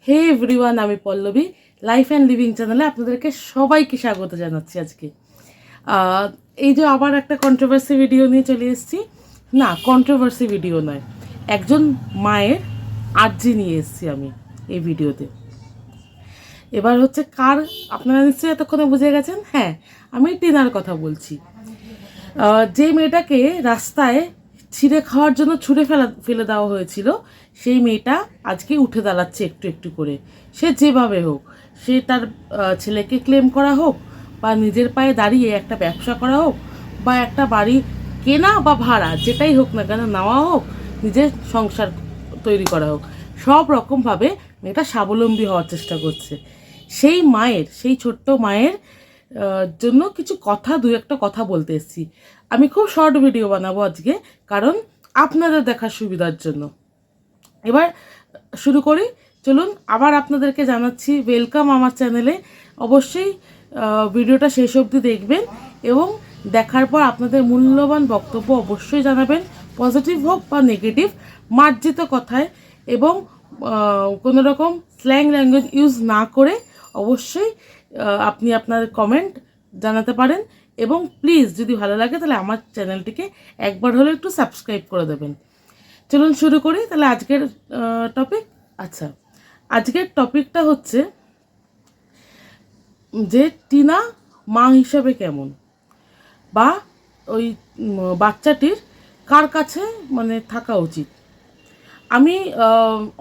হে everyone, আমি Pallavi life and living চ্যানেলে আপনাদেরকে সবাইকে স্বাগত জানাচ্ছি। আজকে এই যে আবার একটা কন্ট্রোভার্সি ভিডিও নিয়ে চলে এসেছি। না, কন্ট্রোভার্সি ভিডিও নয়, একজন মায়ের আর্জি নিয়ে এসেছি আমি এই ভিডিওতে। এবার হচ্ছে কার, আপনারা নিশ্চয়ই এতক্ষণে বুঝে গেছেন। হ্যাঁ, আমি টিনার কথা বলছি। যে মেয়েটাকে রাস্তায় ছিঁড়ে খাওয়ার জন্য ছুঁড়ে ফেলে দেওয়া হয়েছিল, সেই মেয়েটা আজকে উঠে দাঁড়াচ্ছে একটু একটু করে। সে যেভাবে হোক, সে তার ছেলেকে ক্লেম করা হোক, বা নিজের পায়ে দাঁড়িয়ে একটা ব্যবসা করা হোক, বা একটা বাড়ি কেনা বা ভাড়া যেটাই হোক না কেন নেওয়া হোক, নিজের সংসার তৈরি করা হোক, সব রকমভাবে মেয়েটা স্বাবলম্বী হওয়ার চেষ্টা করছে। সেই মায়ের, সেই ছোট্ট মায়ের জন্য কিছু কথা, দু একটা কথা বলতে এসেছি। আমি খুব শর্ট ভিডিও বানাবো আজকে, কারণ আপনাদের দেখার সুবিধার জন্য। এবার শুরু করি, চলুন। আবার আপনাদেরকে জানাচ্ছি ওয়েলকাম আমার চ্যানেলে। অবশ্যই ভিডিওটা শেষ অবধি দেখবেন এবং দেখার পর আপনাদের মূল্যবান বক্তব্য অবশ্যই জানাবেন, পজিটিভ হোক বা নেগেটিভ, মার্জিত কথায় এবং কোনো রকম স্ল্যাং ল্যাঙ্গুয়েজ ইউজ না করে অবশ্যই আপনি আপনার কমেন্ট জানাতে পারেন। এবং প্লিজ যদি ভালো লাগে তাহলে আমার চ্যানেলটিকে একবার হলে একটু সাবস্ক্রাইব করে দেবেন। চলুন শুরু করি তাহলে আজকের টপিক। আচ্ছা, আজকের টপিকটা হচ্ছে যে টিনা মা হিসাবে কেমন, বা ওই বাচ্চাটির কার কাছে মানে থাকা উচিত। আমি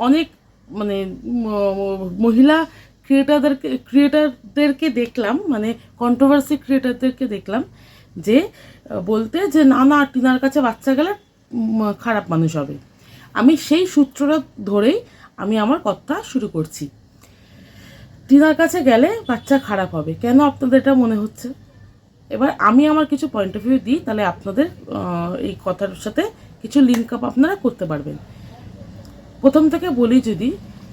অনেক মানে মহিলা ক্রিয়েটারদেরকে দেখলাম, মানে কন্ট্রোভার্সি ক্রিয়েটারদেরকে দেখলাম যে বলতে যে না না, টিনার কাছে বাচ্চা গেলে খারাপ মানুষ হবে। আমি সেই সূত্রটা ধরেই আমি আমার কথা শুরু করছি। টিনার কাছে গেলে বাচ্চা খারাপ হবে কেন আপনাদের এটা মনে হচ্ছে? এবার আমি আমার কিছু পয়েন্ট অফ ভিউ দিই, তাহলে আপনাদের এই কথার সাথে কিছু লিঙ্ক আপ আপনারা করতে পারবেন। প্রথম থেকে বলি যদি,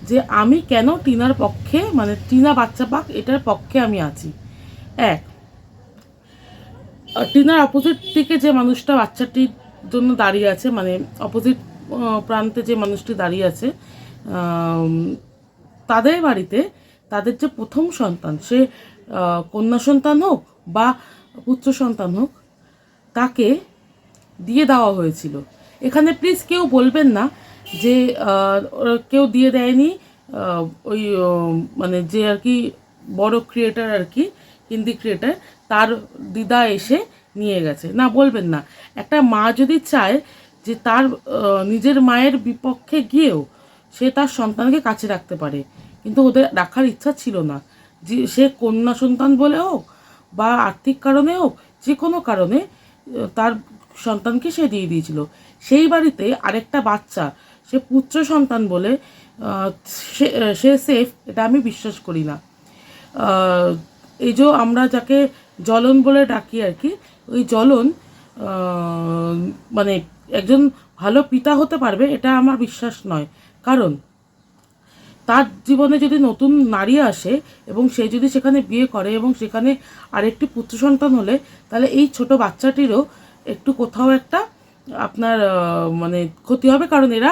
যে আমি কেন টিনার পক্ষে, মানে টিনা বাচ্চা পাক এটার পক্ষে আমি আছি। এক, টিনার অপোজিট দিকে যে মানুষটা বাচ্চাটির জন্য দাঁড়িয়ে আছে, মানে অপোজিট প্রান্তে যে মানুষটি দাঁড়িয়ে আছে, তাদের বাড়িতে তাদের যে প্রথম সন্তান, সে কন্যা সন্তান হোক বা পুত্র সন্তান হোক, তাকে দিয়ে দেওয়া হয়েছিল। এখানে প্লিজ কেউ বলবেন না যে কেউ দিয়ে দেয়নি, ওই মানে যে আর কি বড় ক্রিয়েটার আর কি, হিন্দি ক্রিয়েটার, তার দিদা এসে নিয়ে গেছে, না বলবেন না। একটা মা যদি চায় যে তার নিজের মায়ের বিপক্ষে গিয়েও সে তার সন্তানকে কাছে রাখতে পারে, কিন্তু ওদের রাখার ইচ্ছা ছিল না। যে সে কন্যা সন্তান বলে হোক বা আর্থিক কারণে হোক, যে কোনো কারণে তার সন্তানকে সে দিয়ে দিয়েছিল। সেই বাড়িতে আরেকটা বাচ্চা, সে পুত্র সন্তান বলে সে সেফ, এটা আমি বিশ্বাস করি না। এই যে আমরা যাকে জ্বলন বলে ডাকি আর কি, ওই জ্বলন মানে একজন ভালো পিতা হতে পারবে এটা আমার বিশ্বাস নয়। কারণ তার জীবনে যদি নতুন নারী আসে এবং সে যদি সেখানে বিয়ে করে এবং সেখানে আরেকটি পুত্র সন্তান হলে, তাহলে এই ছোট বাচ্চাটিরও একটু কোথাও একটা আপনার মানে ক্ষতি হবে। কারণ এরা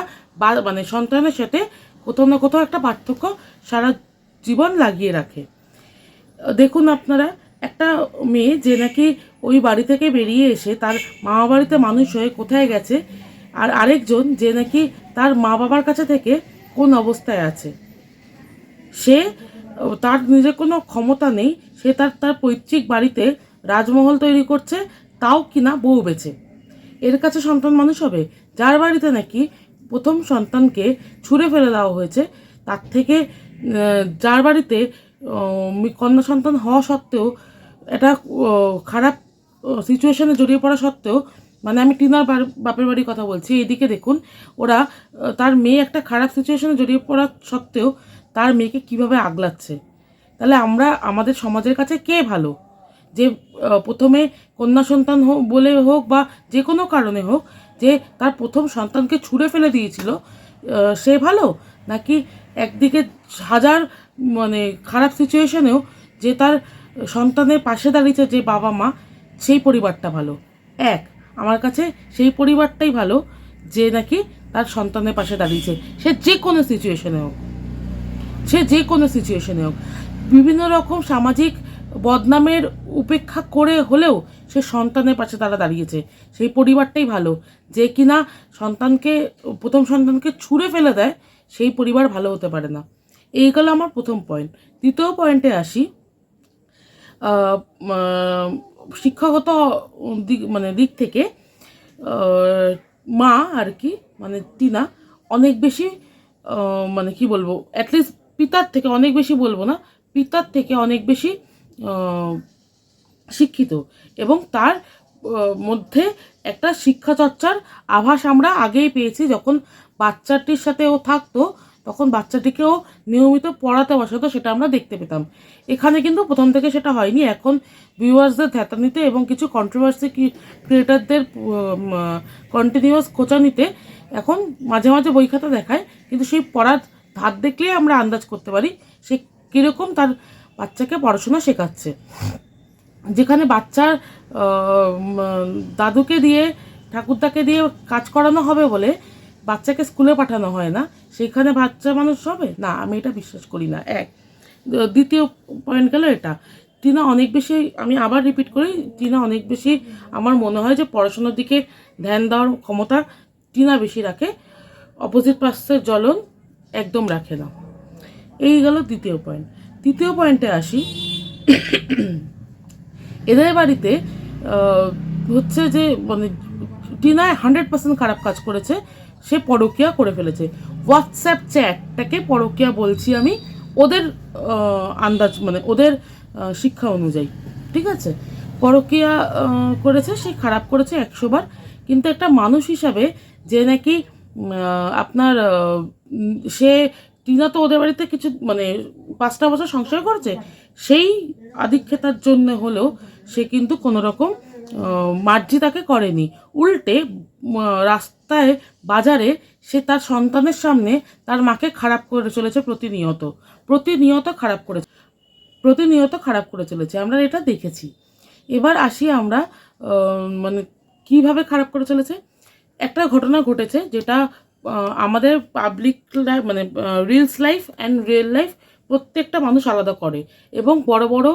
মানে সন্তানের সাথে কোথাও না কোথাও একটা পার্থক্য সারা জীবন লাগিয়ে রাখে। দেখুন আপনারা, একটা মেয়ে যে নাকি ওই বাড়ি থেকে বেরিয়ে এসে তার মামা বাড়িতে মানুষ হয়ে কোথায় গেছে, আর আরেকজন যে নাকি তার মা বাবার কাছে থেকে কোন অবস্থায় আছে। সে, তার নিজের কোনো ক্ষমতা নেই, সে তার পৈতৃক বাড়িতে রাজমহল তৈরি করছে, তাও কিনা বউ বেছে। এর কাছে সন্তান মানুষ হবে? যার বাড়িতে নাকি প্রথম সন্তানকে ছুঁড়ে ফেলে দেওয়া হয়েছে, তার থেকে যার বাড়িতে কন্যা সন্তান হওয়া সত্ত্বেও এটা খারাপ সিচুয়েশনে জড়িয়ে পড়া সত্ত্বেও, মানে আমি টিনার বাপের বাড়ির কথা বলছি, এদিকে দেখুন ওরা তার মেয়ে একটা খারাপ সিচুয়েশনে জড়িয়ে পড়া সত্ত্বেও তার মেয়েকে কিভাবে আগলাচ্ছে। তাহলে আমরা, আমাদের সমাজের কাছে কে ভালো? যে প্রথমে কন্যা সন্তান হোক বলে হোক বা যে কোনো কারণে হোক, যে তার প্রথম সন্তানকে ছুঁড়ে ফেলে দিয়েছিল, সে ভালো? নাকি একদিকে হাজার মানে খারাপ সিচুয়েশনেও যে তার সন্তানের পাশে দাঁড়িয়েছে যে বাবা মা, সেই পরিবারটা ভালো? আমার কাছে সেই পরিবারটাই ভালো যে নাকি তার সন্তানের পাশে দাঁড়িয়েছে, সে যে কোনো সিচুয়েশনে হোক। সে যে কোনো সিচুয়েশনে হোক, বিভিন্ন রকম সামাজিক বদনামের উপেক্ষা করে হলেও সে সন্তানের পাশে তারা দাঁড়িয়েছে। সেই পরিবারটাই ভালো। যে কিনা প্রথম সন্তানকে ছুঁড়ে ফেলে দেয়, সেই পরিবার ভালো হতে পারে না। এই গেল আমার প্রথম পয়েন্ট। দ্বিতীয় পয়েন্টে আসি। শিক্ষাগত দিক থেকে মা আর কি, টিনা অনেক বেশি কি বলবো, অ্যাটলিস্ট পিতার থেকে অনেক বেশি, বলবো না, পিতার থেকে অনেক বেশি শিক্ষিত, এবং তার মধ্যে একটা শিক্ষা চর্চার আভাস আমরা আগেই পেয়েছি। যখন বাচ্চাটির সাথে ও থাকতো তখন বাচ্চাটিকেও নিয়মিত পড়াতে বসাতো, সেটা আমরা দেখতে পেতাম। এখানে কিন্তু প্রথম থেকে সেটা হয়নি। এখন ভিউয়ার্সদের ধ্যাতানিতে এবং কিছু কন্ট্রোভার্সি ক্রিয়েটারদের কন্টিনিউয়াস খোঁচানিতে এখন মাঝে মাঝে বই খাতা দেখায়, কিন্তু সেই পড়ার ধার দেখলেই আমরা আন্দাজ করতে পারি সে কীরকম তার বাচ্চাকে পড়াশোনা শেখাচ্ছে। যেখানে বাচ্চার দাদুকে দিয়ে, ঠাকুরদাকে দিয়ে কাজ করানো হবে বলে বাচ্চাকে স্কুলে পাঠানো হয় না, সেইখানে বাচ্চা মানুষ হবে না, আমি এটা বিশ্বাস করি না। দ্বিতীয় পয়েন্ট গেল এটা। টিনা অনেক বেশি, আমি আবার রিপিট করি, টিনা অনেক বেশি, আমার মনে হয় যে পড়াশোনার দিকে ধ্যান দেওয়ার ক্ষমতা টিনা বেশি রাখে, অপোজিট পার্সের জ্বলন একদম রাখে না। এই গেল দ্বিতীয় পয়েন্ট। তৃতীয় পয়েন্টে আসি। এদের বাড়িতে হচ্ছে যে টিনায় 100% খারাপ কাজ করেছে, সে পরকীয়া করে ফেলেছে। হোয়াটসঅ্যাপ চ্যাটটাকে পরকীয়া বলছি আমি, ওদের আন্দাজ, ওদের শিক্ষা অনুযায়ী, ঠিক আছে? পরকীয়া করেছে, সে খারাপ করেছে 100 বার, কিন্তু একটা মানুষ হিসাবে যে নাকি আপনার সে, টিনা তো ওদের বাড়িতে কিছু 5টা বছর সংসার করেছে, সেই আধিক্যতার জন্য হলেও সে কিন্তু কোনো রকম মার্জি তাকে করেনি। উল্টে রাস্তায়, বাজারে সে তার সন্তানের সামনে তার মাকে খারাপ করে চলেছে, প্রতিনিয়ত খারাপ করে চলেছে, আমরা এটা দেখেছি। এবার আসি আমরা কিভাবে খারাপ করে চলেছে। একটা ঘটনা ঘটেছে যেটা আমাদের public reels life and real life প্রত্যেকটা মানুষ আলাদা করে, এবং বড় বড়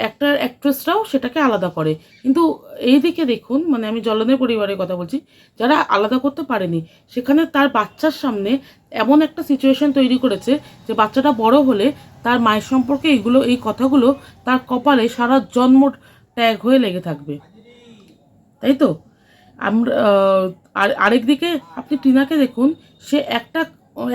অ্যাক্টর অ্যাক্ট্রেসরাও সেটাকে আলাদা করে। কিন্তু এই দিকে দেখুন, আমি জ্বলনের পরিবারের কথা বলছি, যারা আলাদা করতে পারেনি, সেখানে তার বাচ্চার সামনে এমন একটা সিচুয়েশন তৈরি করেছে যে বাচ্চাটা বড় হলে তার মায়ের সম্পর্কে এই কথাগুলো তার কপালে সারা জন্ম ট্যাগ হয়ে লেগে থাকবে, তাই তো? আমরা আরেক দিকে আপনি টিনাকে দেখুন, সে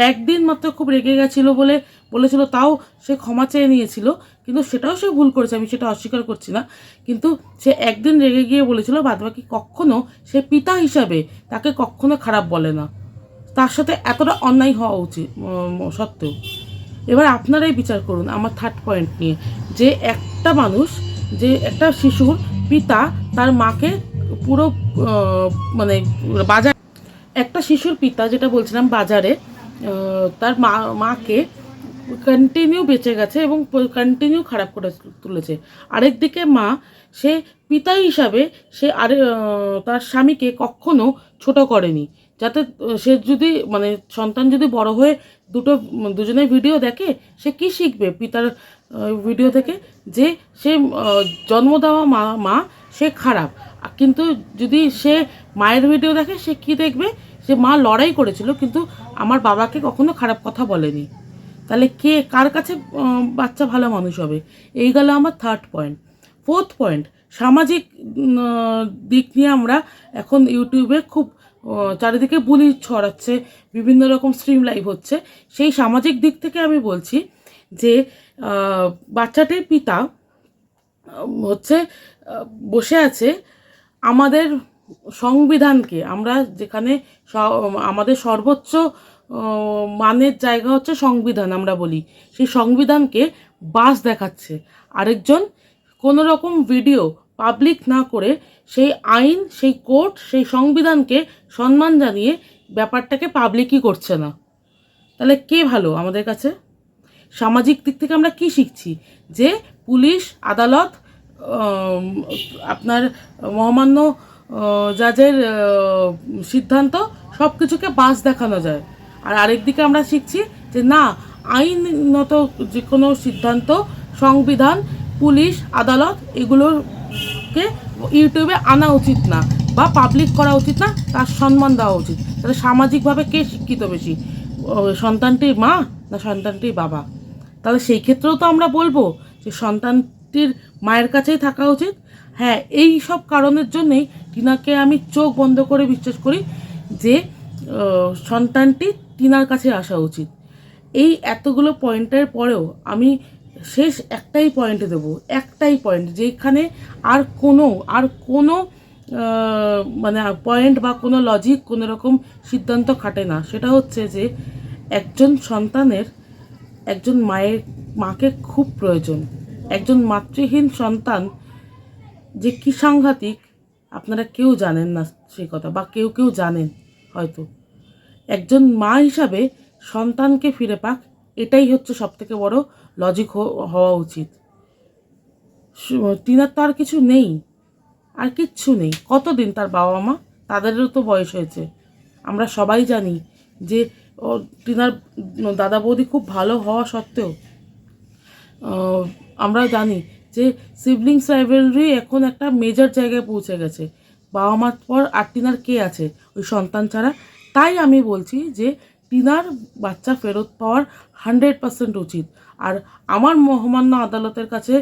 একদিন মাত্র খুব রেগে গেছিল বলে বলেছিল, তাও সে ক্ষমা চেয়ে নিয়েছিল, কিন্তু সেটাও সে ভুল করেছে, আমি সেটা অস্বীকার করছি না, কিন্তু সে একদিন রেগে গিয়ে বলেছিল, বাদবাকি কখনো সে পিতা হিসাবে তাকে কখনো খারাপ বলে না, তার সাথে এতটা অন্যায় হওয়া উচিত সত্ত্বেও। এবার আপনারাই বিচার করুন আমার থার্ড পয়েন্ট নিয়ে, যে একটা শিশুর পিতা তার মাকে পুরো বাজার, একটা শিশুর পিতা, যেটা বলছিলাম, বাজারে তার মাকে কন্টিনিউ বেঁচে গেছে এবং কন্টিনিউ খারাপ করে তুলেছে। আরেকদিকে মা, সে পিতা হিসাবে সে তার স্বামীকে কখনো ছোট করেনি, যাতে সে যদি সন্তান যদি বড় হয়ে দুজনের ভিডিও দেখে, সে কি শিখবে পিতার ভিডিও থেকে? যে সে জন্ম দেওয়া মা সে খারাপ, কিন্তু যদি সে মায়ের ভিডিও দেখে, সে কি দেখবে? সে মা লড়াই করেছিল, কিন্তু আমার বাবাকে কখনো খারাপ কথা বলেনি। তাহলে কার কাছে বাচ্চা ভালো মানুষ হবে? এই গেল আমার থার্ড পয়েন্ট। ফোর্থ পয়েন্ট, সামাজিক দিক নিয়ে আমরা এখন ইউটিউবে খুব চারিদিকে বুলি ছড়াচ্ছে, বিভিন্ন রকম স্ট্রিম লাইভ হচ্ছে। সেই সামাজিক দিক থেকে আমি বলছি যে বাচ্চাটির পিতা হচ্ছে বসে আছে আমাদের সংবিধানকে, আমরা যেখানে আমাদের সর্বোচ্চ মানের জায়গা হচ্ছে সংবিধান, আমরা বলি, সেই সংবিধানকে বাস দেখাচ্ছে। আরেকজন কোনো রকম ভিডিও পাবলিক না করে সেই আইন, সেই কোর্ট, সেই সংবিধানকে সম্মান জানিয়ে ব্যাপারটাকে পাবলিকই করছে না। তাহলে কে ভালো আমাদের কাছে? সামাজিক দিক থেকে আমরা কি শিখছি? যে পুলিশ, আদালত, আপনার মহামান্য জাজের সিদ্ধান্ত, সব কিছুকে বাস দেখানো যায়। আর আরেকদিকে আমরা শিখছি যে না, আইনত যে কোনো সিদ্ধান্ত, সংবিধান, পুলিশ, আদালত এগুলোকে ইউটিউবে আনা উচিত না বা পাবলিক করা উচিত না, তার সম্মান দেওয়া উচিত। তাহলে সামাজিকভাবে কে শিক্ষিত বেশি, সন্তানটির মা না সন্তানটির বাবা? তাহলে সেই ক্ষেত্রেও তো আমরা বলবো যে সন্তানটির মায়ের কাছেই থাকা উচিত। হ্যাঁ, এই সব কারণের জন্যেই টিনাকে আমি চোখ বন্ধ করে বিশ্বাস করি যে সন্তানটি টিনার কাছে আসা উচিত। এই এতগুলো পয়েন্টের পরেও আমি শেষ একটাই পয়েন্টে দেবো, একটাই পয়েন্ট যেখানে আর কোনো মানে পয়েন্ট বা কোনো লজিক, কোনো রকম সিদ্ধান্ত খাটে না। সেটা হচ্ছে যে একজন সন্তানের একজন মাকে খুব প্রয়োজন। একজন মাতৃহীন সন্তান যে কী সাংঘাতিক আপনারা কেউ জানেন না সেই কথা, বা কেউ কেউ জানেন হয়তো। একজন মা হিসাবে সন্তানকে ফিরে পাক, এটাই হচ্ছে সবথেকে বড় লজিক হওয়া উচিত। টিনার তো আর কিছু নেই, আর কিচ্ছু নেই। কতদিন তার বাবা মা, তাদেরও তো বয়স হয়েছে। আমরা সবাই জানি যে টিনার দাদা বৌদি খুব ভালো হওয়া সত্ত্বেও আমরা জানি যে সিবলিংস রাইভেলরি এখন একটা মেজর জায়গায় পৌঁছে গেছে। বাবা মার পর আর টিনার কে আছে ওই সন্তান ছাড়া? তাই আমি বলছি যে টিনার বাচ্চা ফেরত পাওয়ার 100% উচিত। আর আমার মহামান্য আদালতের কাছে,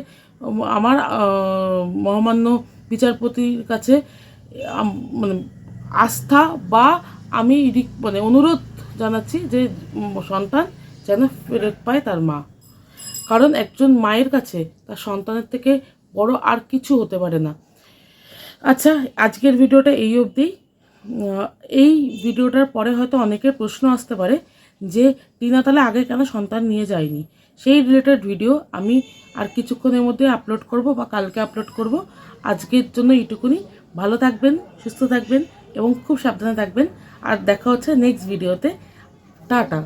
আমার মহামান্য বিচারপতির কাছে মানে আস্থা বা আমি মানে অনুরোধ জানাচ্ছি যে সন্তান যেন ফেরত পায় তার মা। কারণ একজন মায়ের কাছে তার সন্তানের থেকে বড় আর কিছু হতে পারে না। আচ্ছা, আজকের ভিডিওটা এই অবধি। এই ভিডিওটার পরে হয়তো অনেকের প্রশ্ন আসতে পারে যে টিনা তাহলে আগে কেন সন্তান নিয়ে যায়নি। সেই রিলেটেড ভিডিও আমি আর কিছুক্ষণের মধ্যে আপলোড করব বা কালকে আপলোড করব। আজকের জন্য এইটুকুনি। ভালো থাকবেন, সুস্থ থাকবেন এবং খুব সাবধানে থাকবেন। আর দেখা হচ্ছে নেক্সট ভিডিওতে। টাটা।